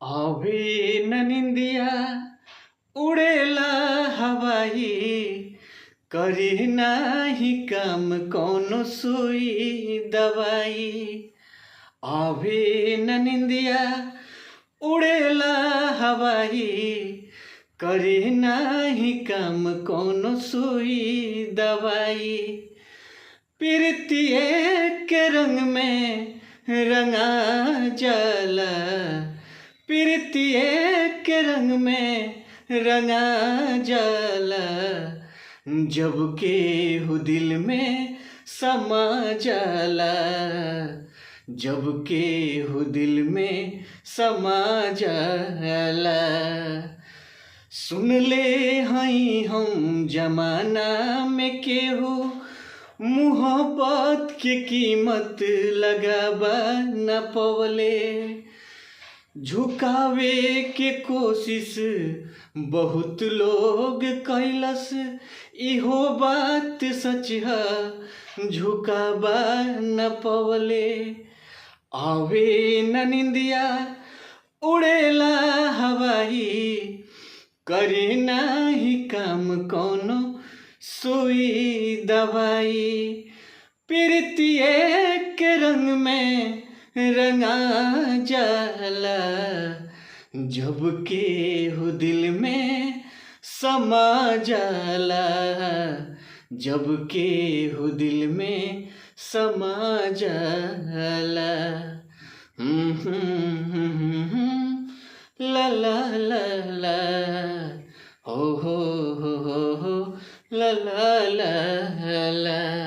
आवे न निंदिया उड़ेला हवाई, करी नाही काम कौनो सुई दवाई। आवे न निंदिया उड़ेला हवाई, करी नाही काम कौनो सुई दवाई। प्रीतिए के रंग में रंगा जाला, प्रीतिए के रंग में रंगा जाला। जब केहू दिल में समा जाला, जब केहू दिल में समा जाला। सुन ले हई हम जमाना में केहू मोहब्बत के कीमत लगावा न पवले। झुकावे के कोशिश बहुत लोग कैलस, इहो बात सच है झुकावा न पवले। आवे न निंदिया उड़ेला हवाई, करे नाही काम कौनो सुई दवाई। प्रीतिए के रंग में रंगा जाला, जब केहू दिल में समा जाला, जब केहू दिल में समा जाला। ला ला ला ला, हो ला ला ला ला।